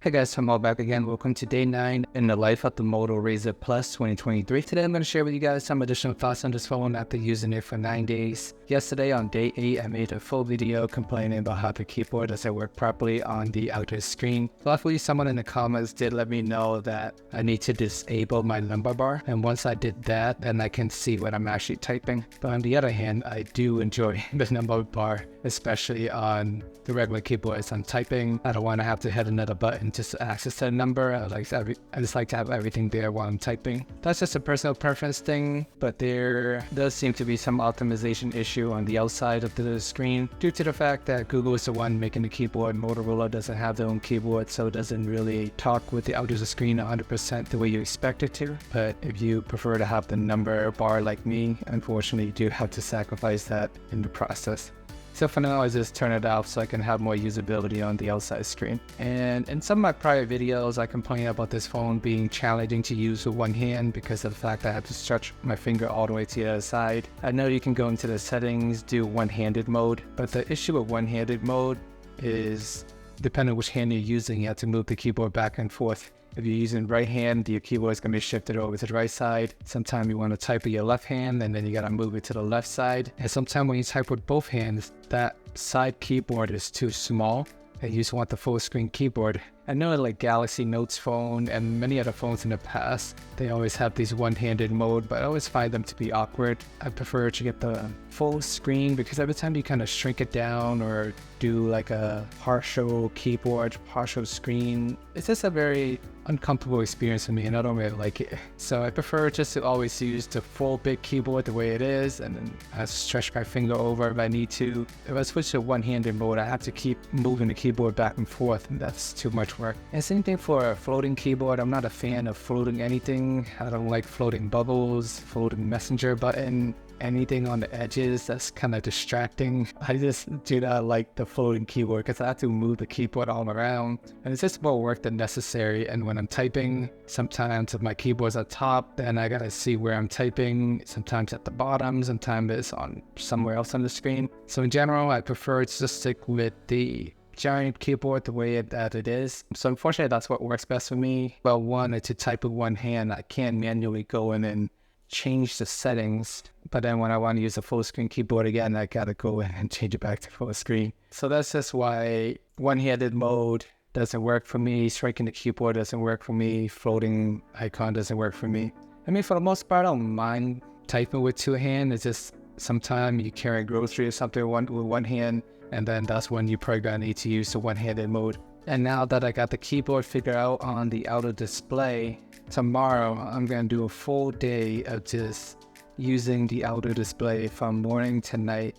Hey guys, I'm all back again. Welcome to day 9 in the life of the Moto Razr Plus 2023. Today I'm going to share with you guys some additional thoughts on this phone after using it for 9 days. Yesterday on day 8, I made a full video complaining about how the keyboard doesn't work properly on the outer screen. Luckily, someone in the comments did let me know that I need to disable my lumbar bar, and once I did that, then I can see what I'm actually typing. But on the other hand, I do enjoy the lumbar bar, especially on the regular keyboard as I'm typing. I don't want to have to hit another button just to access the number. I just like to have everything there while I'm typing. That's just a personal preference thing, but there does seem to be some optimization issue on the outside of the screen due to the fact that Google is the one making the keyboard. Motorola doesn't have their own keyboard, so it doesn't really talk with the outer of the screen 100% the way you expect it to. But if you prefer to have the number bar like me, unfortunately you do have to sacrifice that in the process. So for now, I just turn it off so I can have more usability on the outside screen. And in some of my prior videos, I complained about this phone being challenging to use with one hand because of the fact that I have to stretch my finger all the way to the other side. I know you can go into the settings, do one-handed mode, but the issue with one-handed mode is depending on which hand you're using, you have to move the keyboard back and forth. If you're using right hand, your keyboard is going to be shifted over to the right side. Sometimes you want to type with your left hand and then you got to move it to the left side. And sometimes when you type with both hands, that side keyboard is too small and you just want the full screen keyboard. I know like Galaxy Notes phone and many other phones in the past, they always have these one-handed mode, but I always find them to be awkward. I prefer to get the full screen because every time you kind of shrink it down or do like a partial keyboard, partial screen, it's just a very uncomfortable experience for me and I don't really like it. So I prefer just to always use the full big keyboard the way it is, and then I stretch my finger over if I need to. If I switch to one-handed mode, I have to keep moving the keyboard back and forth, and that's too much work. And same thing for a floating keyboard. I'm not a fan of floating anything. I don't like floating bubbles, floating messenger button, anything on the edges that's kind of distracting. I just do not like the floating keyboard because I have to move the keyboard all around and it's just more work than necessary. And when I'm typing, sometimes if my keyboard's at top, then I gotta see where I'm typing. Sometimes at the bottom, sometimes it's on somewhere else on the screen. So in general, I prefer to just stick with the giant keyboard the way that it is. So unfortunately, that's what works best for me. Well, one, to type with one hand, I can't manually go in and change the settings, but then when I want to use a full screen keyboard again, I gotta go in and change it back to full screen. So that's just why one-handed mode doesn't work for me, striking the keyboard doesn't work for me, floating icon doesn't work for me. I mean, for the most part, I don't mind typing with two hands. It's just sometimes you carry groceries or something with one hand, and then that's when you probably gonna need to use the one-handed mode. And now that I got the keyboard figured out on the outer display, tomorrow I'm gonna do a full day of just using the outer display from morning to night,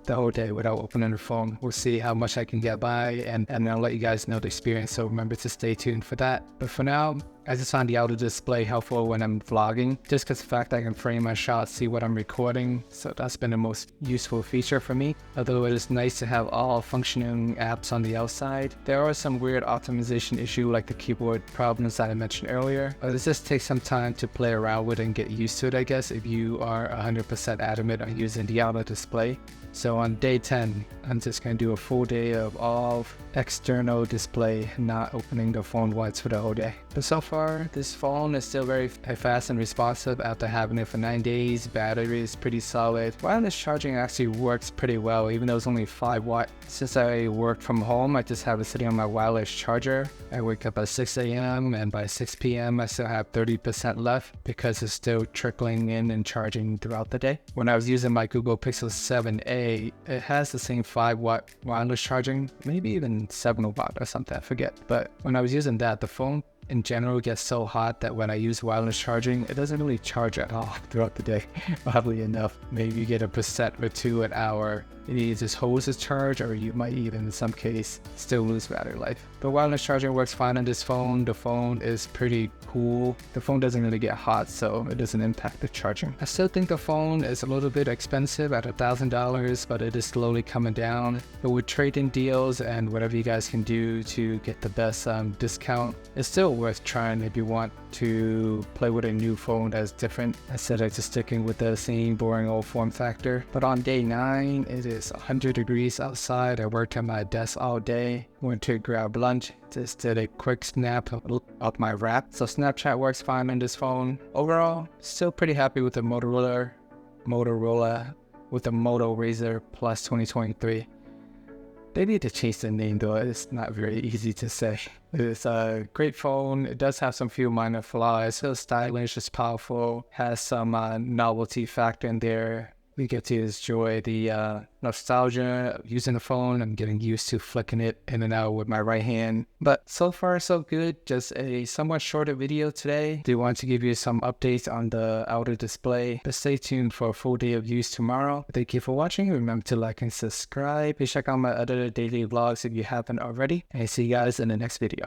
the whole day without opening the phone. We'll see how much I can get by, and I'll let you guys know the experience, so remember to stay tuned for that. But for now, I just found the outer display helpful when I'm vlogging, just because the fact I can frame my shots, see what I'm recording, so that's been the most useful feature for me. Although it is nice to have all functioning apps on the outside, there are some weird optimization issue like the keyboard problems that I mentioned earlier, but it just takes some time to play around with and get used to it, I guess, if you are 100% adamant on using the outer display. So on day 10, I'm just going to do a full day of all external display, not opening the phone once for the whole day. But so far, this phone is still very fast and responsive after having it for 9 days. Battery is pretty solid. Wireless charging actually works pretty well, even though it's only 5 watt. Since I work from home, I just have it sitting on my wireless charger. I wake up at 6 a.m. and by 6 p.m. I still have 30% left because it's still trickling in and charging throughout the day. When I was using my Google Pixel 7a, it has the same 5 watt wireless charging, maybe even 7 watt or something, I forget. But when I was using that, the phone in general gets so hot that when I use wireless charging, it doesn't really charge at all throughout the day, oddly enough. Maybe you get a percent or two an hour. It either just holds its charge or you might even, in some case, still lose battery life. But wireless charging works fine on this phone. The phone is pretty cool. The phone doesn't really get hot, so it doesn't impact the charging. I still think the phone is a little bit expensive at $1,000, but it is slowly coming down. But with trade-in deals and whatever you guys can do to get the best discount, it's still worth trying if you want to play with a new phone that's different instead of just sticking with the same boring old form factor. But on day 9, it is It's 100 degrees outside. I worked at my desk all day. Went to grab lunch. Just did a quick snap of my wrap. So Snapchat works fine on this phone. Overall, still pretty happy with the Motorola with the Moto Razr Plus 2023. They need to change the name though. It's not very easy to say. It's a great phone. It does have some few minor flaws. It's still stylish, it's powerful, has some novelty factor in there. We get to enjoy the nostalgia of using the phone. I'm getting used to flicking it in and out with my right hand. But so far, so good. Just a somewhat shorter video today. Do want to give you some updates on the outer display. But stay tuned for a full day of use tomorrow. Thank you for watching. Remember to like and subscribe. Please check out my other daily vlogs if you haven't already. And see you guys in the next video.